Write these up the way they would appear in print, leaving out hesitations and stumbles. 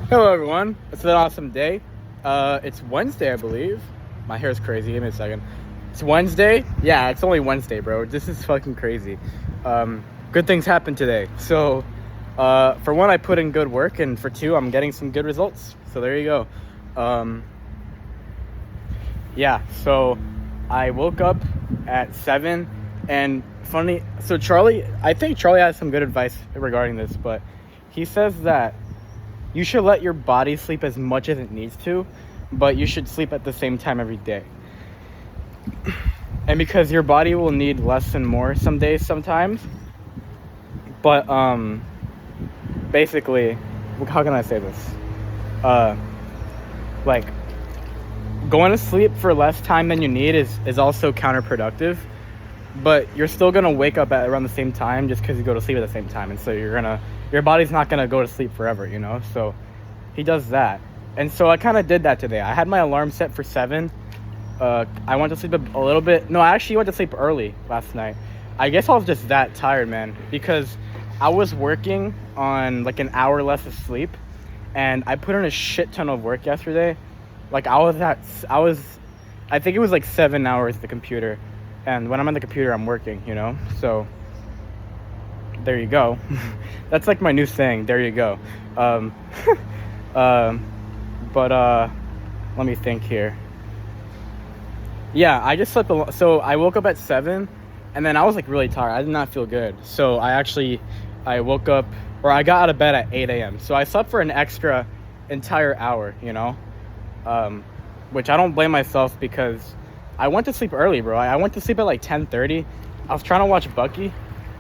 Hello, everyone. It's an awesome day. It's Wednesday, I believe. My hair's crazy. Give me a second. It's Wednesday. Yeah, it's only Wednesday, bro. This is fucking crazy. Good things happen today. So, for one, I put in good work, and for two, I'm getting some good results. So there you go. Yeah. So I woke up at 7, and funny. So I think Charlie has some good advice regarding this, but he says that you should let your body sleep as much as it needs to, but you should sleep at the same time every day. And because your body will need less and more some days sometimes. But basically, how can I say this? Like going to sleep for less time than you need is also counterproductive. But you're still gonna wake up at around the same time just because you go to sleep at the same time, and so your body's not gonna go to sleep forever, you know. So he does that, and so I kind of did that today. I had my alarm set for 7. I went to sleep a little bit. No, I actually went to sleep early last night. I guess I was just that tired, man, because I was working on like an hour less of sleep, and I put in a shit ton of work yesterday. Like I think it was like 7 hours at the computer. And when I'm on the computer, I'm working, you know? So, there you go. That's like my new saying, there you go. But let me think here. Yeah, I just slept so I woke up at 7, and then I was like really tired. I did not feel good. So I woke up, or I got out of bed at 8 a.m. So I slept for an extra entire hour, you know? Which I don't blame myself because I went to sleep early, bro. I went to sleep at like 10:30. I was trying to watch Bucky,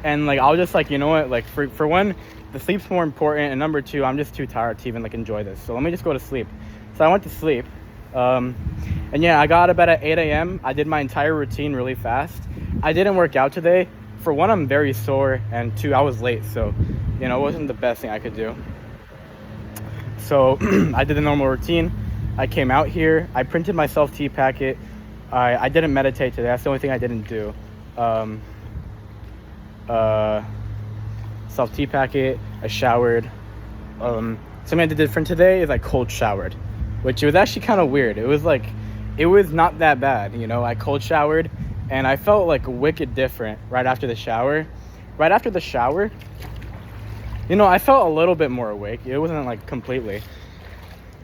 and like I was just like, you know what? Like for one, the sleep's more important, and number two, I'm just too tired to even like enjoy this. So let me just go to sleep. So I went to sleep, and yeah, I got out of bed at 8 a.m. I did my entire routine really fast. I didn't work out today. For one, I'm very sore, and two, I was late, so you know it wasn't the best thing I could do. So I did the normal routine. I came out here. I printed myself tea packet. I didn't meditate today. That's the only thing I didn't do. Self tea packet. I showered. Something I did different today is I cold showered, which was actually kind of weird. It was not that bad, you know. I cold showered, and I felt like wicked different right after the shower. Right after the shower, you know, I felt a little bit more awake. It wasn't like completely.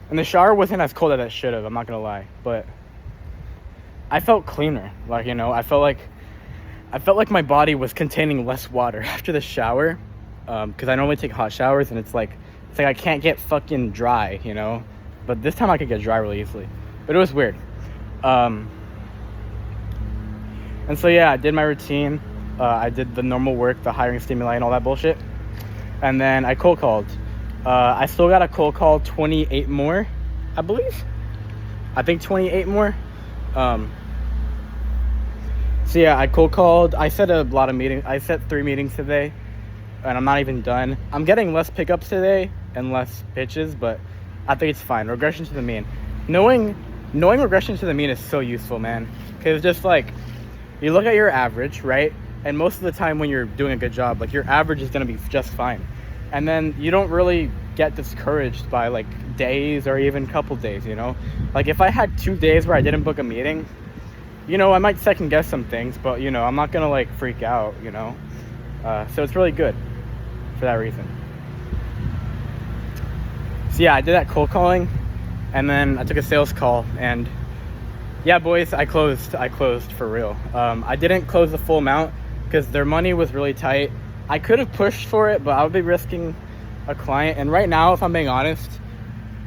And the shower wasn't as cold as it should have. I'm not gonna lie, but I felt cleaner. Like, you know, I felt like my body was containing less water after the shower, because I normally take hot showers, and it's like I can't get fucking dry, you know. But this time I could get dry really easily. But it was weird. And so yeah, I did my routine. I did the normal work, the hiring stimuli and all that bullshit. And then I cold called. I still got a cold call 28 more, I believe. I think 28 more. So yeah, I cold called. I set a lot of meetings. I set 3 meetings today, and I'm not even done. I'm getting less pickups today and less pitches, but I think it's fine. Regression to the mean. Knowing regression to the mean is so useful, man. Because it's just like, you look at your average, right? And most of the time when you're doing a good job, like your average is going to be just fine. And then you don't really get discouraged by like days or even couple days, you know? Like if I had 2 days where I didn't book a meeting, you know, I might second guess some things, but you know, I'm not gonna like freak out, you know? So it's really good for that reason. So yeah, I did that cold calling, and then I took a sales call, and yeah, boys, I closed for real. I didn't close the full amount because their money was really tight. I could have pushed for it, but I would be risking a client. And right now, if I'm being honest,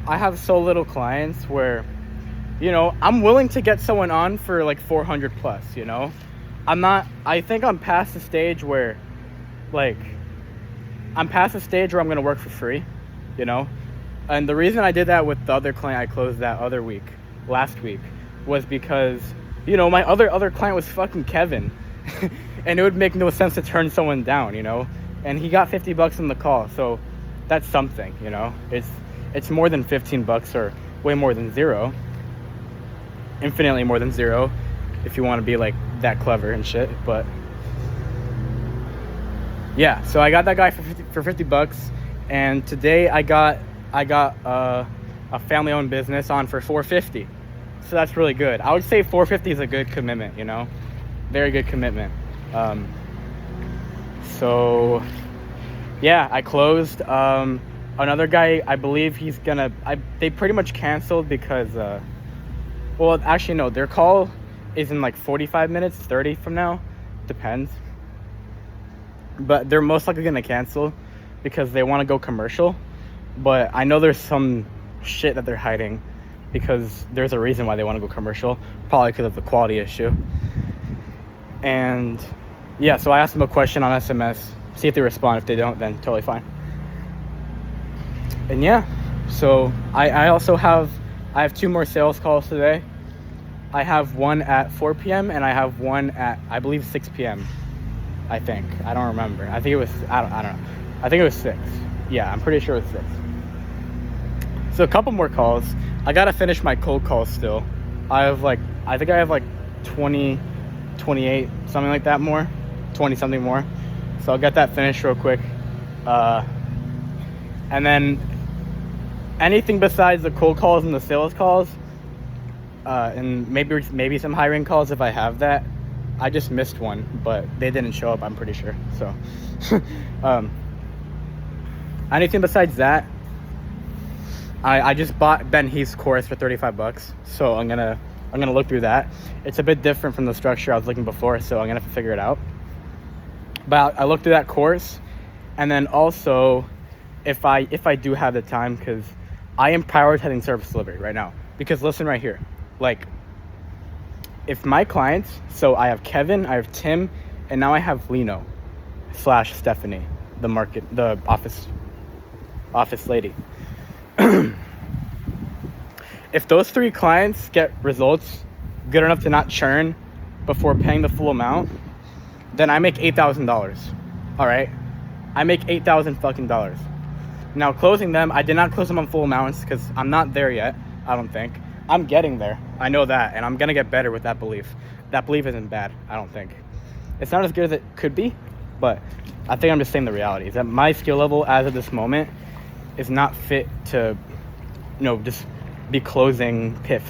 I have so little clients where, you know, I'm willing to get someone on for like 400 plus, you know. I think I'm past the stage where I'm going to work for free, you know. And the reason I did that with the other client I closed that other week, last week, was because, you know, my other client was fucking Kevin. And it would make no sense to turn someone down, you know. And he got $50 on the call, so that's something, you know. It's more than $15 or way more than zero. Infinitely more than zero, if you want to be like that clever and shit. But yeah, so I got that guy for $50, and today I I got a family-owned business on for $450. So that's really good. I would say $450 is a good commitment, you know? Very good commitment. So yeah, I closed. Another guy, I believe he's gonna, they pretty much canceled because, well, actually no, their call is in like 45 minutes, 30 from now, depends. But they're most likely gonna cancel because they want to go commercial. But I know there's some shit that they're hiding because there's a reason why they want to go commercial, probably because of the quality issue. And yeah, so I asked them a question on SMS, see if they respond. If they don't, then totally fine. And yeah, so I also have 2 more sales calls today. I have one at 4 p.m. and I have one at, I believe, 6 p.m. I think. I don't remember. I think it was, I don't know. I think it was 6. Yeah, I'm pretty sure it was 6. So a couple more calls. I gotta finish my cold calls still. I think I have like 20, 28, something like that more. 20 something more. So I'll get that finished real quick. And then anything besides the cold calls and the sales calls, and maybe some hiring calls if I have that. I just missed one, but they didn't show up, I'm pretty sure. So anything besides that, I just bought Ben Heath's course for $35, so I'm gonna look through that. It's a bit different from the structure I was looking before, so I'm gonna have to figure it out. But I looked through that course, and then also if I do have the time, because I am prioritizing service delivery right now. Because listen right here, like, if my clients, so I have Kevin, I have Tim, and now I have Lino / Stephanie, the office lady. If those 3 clients get results good enough to not churn before paying the full amount, then I make $8,000. All right, I make $8,000 fucking dollars. Now closing them, I did not close them on full amounts because I'm not there yet. I don't think. I'm getting there. I know that, and I'm gonna get better with that belief. That belief isn't bad. I don't think. It's not as good as it could be, but I think I'm just saying the reality is that my skill level as of this moment is not fit to, just be closing PIFs.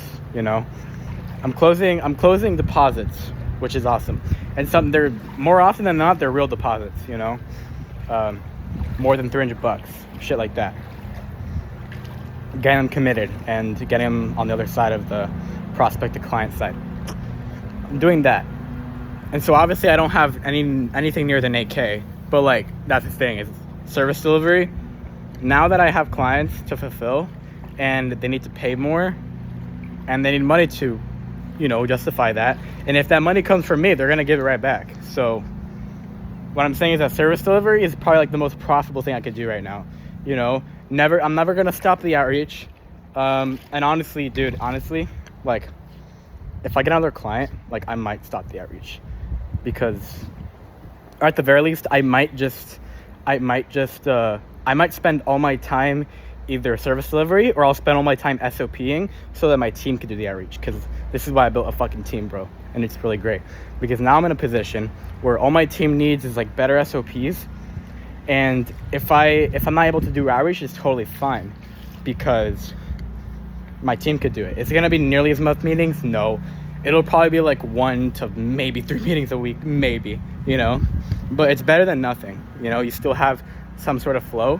I'm closing deposits, which is awesome, and they're more often than not they're real deposits. More than $300, shit like that. Getting them committed and getting them on the other side of the prospect to client side. I'm doing that. And so obviously I don't have anything near than 8K, but like, that's the thing, is service delivery. Now that I have clients to fulfill and they need to pay more and they need money to, justify that. And if that money comes from me, they're going to give it right back. So what I'm saying is that service delivery is probably like the most profitable thing I could do right now. I'm never going to stop the outreach. And honestly, like, if I get another client, like, I might stop the outreach because, or at the very least, I might spend all my time either service delivery or I'll spend all my time SOPing so that my team can do the outreach, because this is why I built a fucking team, bro. And it's really great because now I'm in a position where all my team needs is like better SOPs. And if I'm not able to do outreach, it's totally fine because my team could do it. Is it gonna be nearly as much meetings? No. It'll probably be like 1 to maybe 3 meetings a week, maybe, but it's better than nothing. You still have some sort of flow.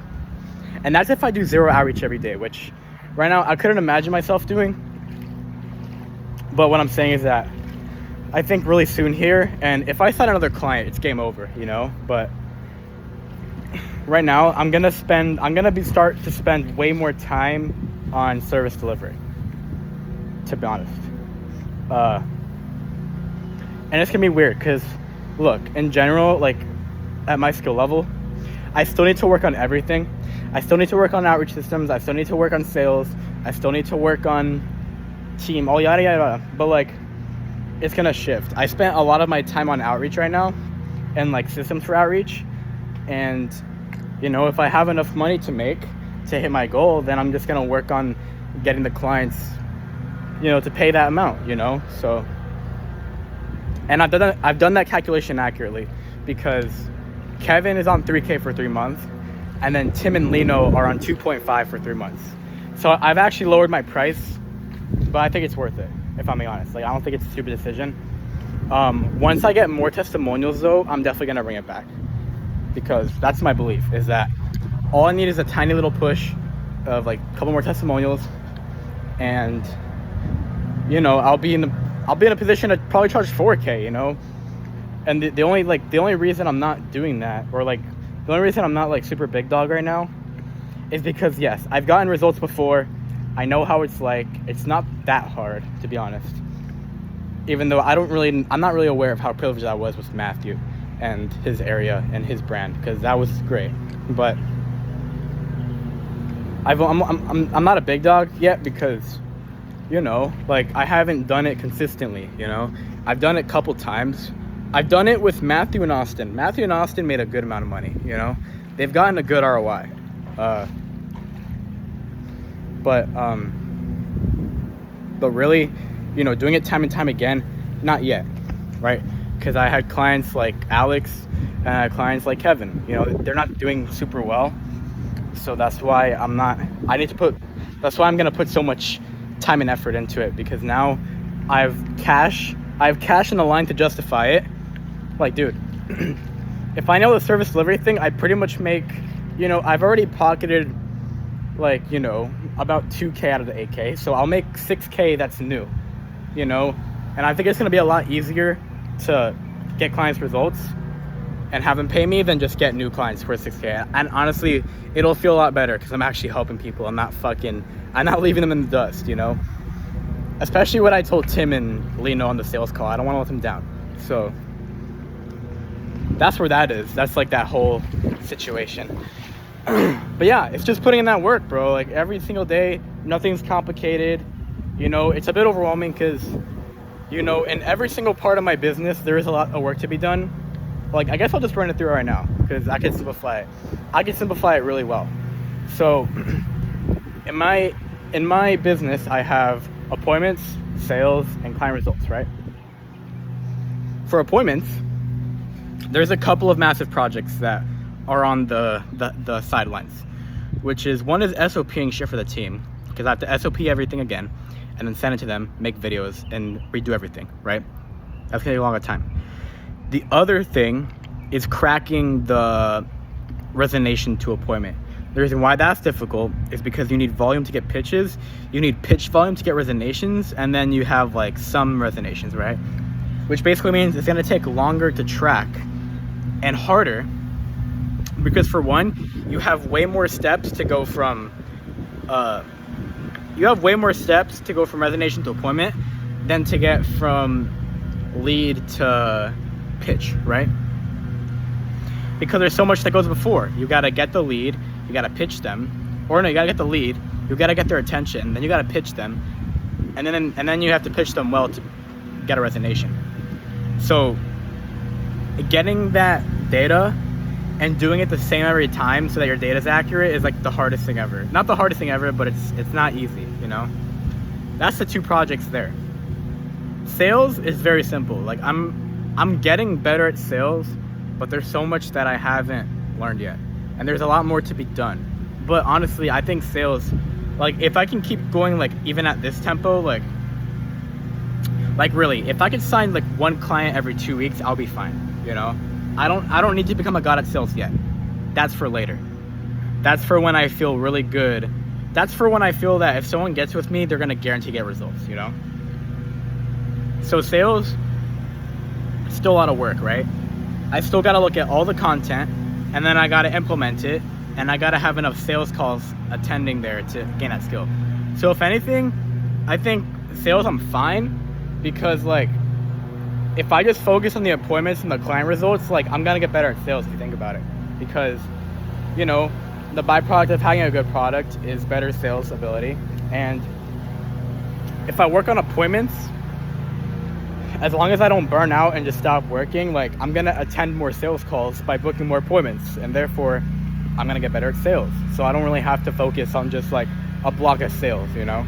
And that's if I do 0 outreach every day, which right now I couldn't imagine myself doing. But what I'm saying is that I think really soon here, and if I sign another client, it's game over, but right now I'm gonna start to spend way more time on service delivery, to be honest. And it's gonna be weird because, look, in general, like, at my skill level, I still need to work on everything. I still need to work on outreach systems. I still need to work on sales. I still need to work on team, all yada yada. But like, it's gonna shift. I spent a lot of my time on outreach right now and like systems for outreach. And if I have enough money to hit my goal, then I'm just gonna work on getting the clients, to pay that amount, so. And I've done that calculation accurately because Kevin is on $3K for 3 months and then Tim and Lino are on 2.5 for 3 months. So I've actually lowered my price, but I think it's worth it, if I'm being honest. Like, I don't think it's a stupid decision. Once I get more testimonials though, I'm definitely gonna bring it back, because that's my belief, is that all I need is a tiny little push of like a couple more testimonials, and you know, I'll be in a position to probably charge 4K, you know. And the only reason I'm not doing that, or like the only reason I'm not like super big dog right now, is because yes, I've gotten results before. I know how it's like. It's not that hard, to be honest. Even though I'm not really aware of how privileged I was with Matthew and his area and his brand, because that was great. But I'm not a big dog yet, because, you know, like, I haven't done it consistently, you know. I've done it a couple times. I've done it with Matthew and Austin. Matthew and Austin made a good amount of money, you know. They've gotten a good ROI. But really, you know, doing it time and time again, not yet, right? Because I had clients like Alex and I had clients like Kevin. You know, they're not doing super well. So that's why that's why I'm going to put so much time and effort into it, because now I have cash in the line to justify it. Like, dude, if I know the service delivery thing, I pretty much make, you know, I've already pocketed, like, you know, about 2K out of the 8K. So I'll make 6K that's new, you know. And I think it's going to be a lot easier to get clients results and have them pay me than just get new clients for 6K. And honestly, it'll feel a lot better, because I'm actually helping people. I'm not leaving them in the dust, you know. Especially what I told Tim and Lino on the sales call. I don't want to let them down. So that's where that is. That's like that whole situation. But yeah, it's just putting in that work, bro. Like, every single day, nothing's complicated. You know, it's a bit overwhelming because, you know, in every single part of my business, there is a lot of work to be done. Like, I guess I'll just run it through right now, because I can simplify it. I can simplify it really well. So in my business, I have appointments, sales, and client results, right? For appointments, there's a couple of massive projects that are on the sidelines, which is, one is SOPing shit for the team, because I have to SOP everything again and then send it to them, make videos, and redo everything, right? That's gonna take a long time. The other thing is cracking the resonation to appointment. The reason why that's difficult is because you need volume to get pitches, you need pitch volume to get resonations, and then you have like some resonations, right? Which basically means it's gonna take longer to track and harder, because for one, you have way more steps to go from resonation to appointment than to get from lead to pitch, right? Because there's so much that goes before. You gotta get the lead, you gotta pitch them, or no, you gotta get the lead, you gotta get their attention, then you gotta pitch them, and then you have to pitch them well to get a resonation. So getting that data and doing it the same every time so that your data is accurate is like the hardest thing ever. Not the hardest thing ever, but it's not easy, you know? That's the two projects there. Sales is very simple. Like, I'm getting better at sales, but there's so much that I haven't learned yet. And there's a lot more to be done. But honestly, I think sales, like, if I can keep going, like, even at this tempo, like really, if I could sign like one client every 2 weeks, I'll be fine, you know? I don't need to become a god at sales yet. That's for later. That's for when I feel really good. That's for when I feel that if someone gets with me, they're gonna guarantee get results, you know? So sales, still a lot of work, right? I still gotta look at all the content, and then I gotta implement it, and I gotta have enough sales calls attending there to gain that skill. So if anything, I think sales I'm fine, because like, if I just focus on the appointments and the client results, like, I'm gonna get better at sales if you think about it. Because, you know, the byproduct of having a good product is better sales ability. And if I work on appointments, as long as I don't burn out and just stop working, like, I'm gonna attend more sales calls by booking more appointments, and therefore I'm gonna get better at sales. So I don't really have to focus on just like a block of sales, you know?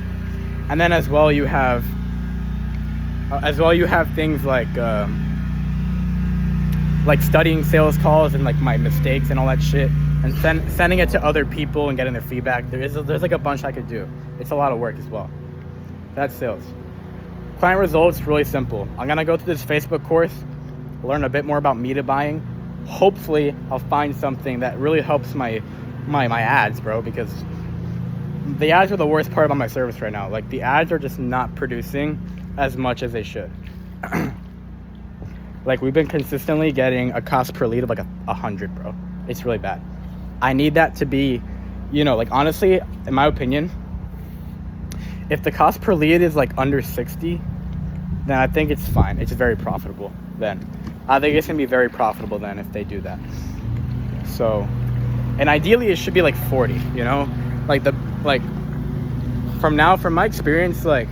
And then as well you have things like studying sales calls and like my mistakes and all that shit, and sending it to other people and getting their feedback. There's like a bunch I could do. It's a lot of work as well. That's sales. Client results, really simple. I'm gonna go through this Facebook course, learn a bit more about media buying. Hopefully I'll find something that really helps my ads, bro, because the ads are the worst part about my service right now. Like, the ads are just not producing as much as they should. Like, we've been consistently getting a cost per lead of like 100, bro. It's really bad. I need that to be, like, honestly, in my opinion, if the cost per lead is like under 60, then I think it's fine. It's very profitable then. I think it's gonna be very profitable then if they do that. So, and ideally it should be like 40, from my experience, like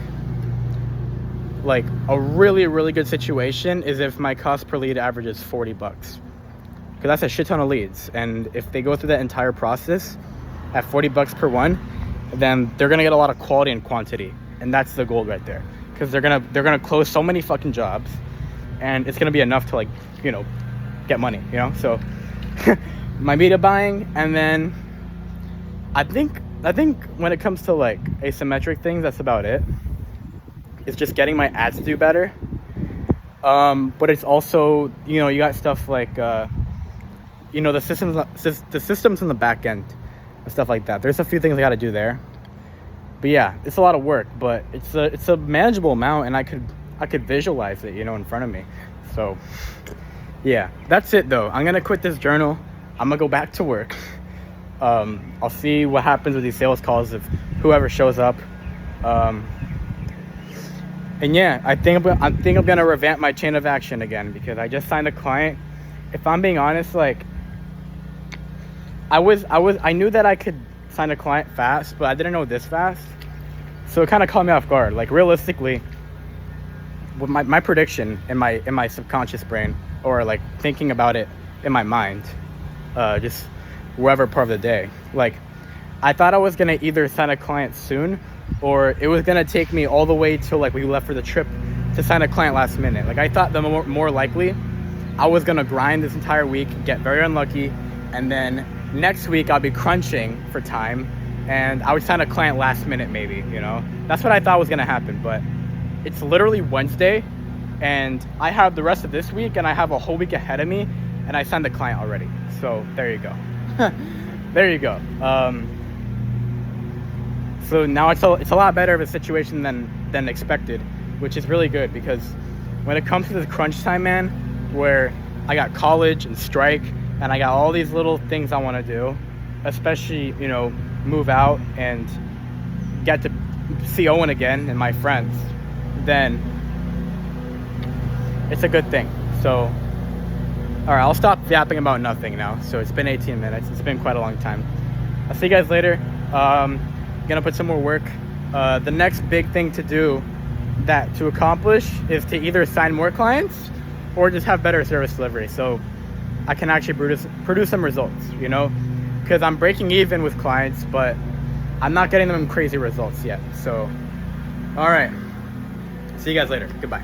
a really, really good situation is if my cost per lead averages $40, because that's a shit ton of leads. And if they go through that entire process at $40 per one, then they're gonna get a lot of quality and quantity, and that's the goal right there. Because they're gonna close so many fucking jobs, and it's gonna be enough to get money, So my media buying, and then I think when it comes to like asymmetric things, that's about it. It's just getting my ads to do better. But it's also, you got stuff like the systems in the back end and stuff like that. There's a few things I got to do there. But yeah, it's a lot of work, but it's a manageable amount, and I could visualize it, in front of me. So yeah, that's it though. I'm gonna quit this journal. I'm gonna go back to work. I'll see what happens with these sales calls if whoever shows up. And yeah, I think I'm gonna revamp my chain of action again, because I just signed a client. If I'm being honest, like I knew that I could sign a client fast, but I didn't know this fast. So it kind of caught me off guard. Like, realistically, with my prediction in my subconscious brain, or like thinking about it in my mind, just wherever part of the day, like I thought I was gonna either sign a client soon, or it was gonna take me all the way till like we left for the trip to sign a client last minute. Like, I thought the more likely I was gonna grind this entire week, get very unlucky, and then next week I'll be crunching for time and I would sign a client last minute maybe, That's what I thought was gonna happen, but it's literally Wednesday and I have the rest of this week and I have a whole week ahead of me, and I signed the client already. So there you go. There you go. So now it's a lot better of a situation than expected, which is really good, because when it comes to the crunch time, man, where I got college and strike and I got all these little things I want to do, especially, move out and get to see Owen again and my friends, then it's a good thing. So, all right, I'll stop yapping about nothing now. So it's been 18 minutes. It's been quite a long time. I'll see you guys later. Gonna put some more work. The next big thing to accomplish is to either sign more clients or just have better service delivery, so I can actually produce some results, because I'm breaking even with clients, but I'm not getting them crazy results yet. So all right, see you guys later. Goodbye.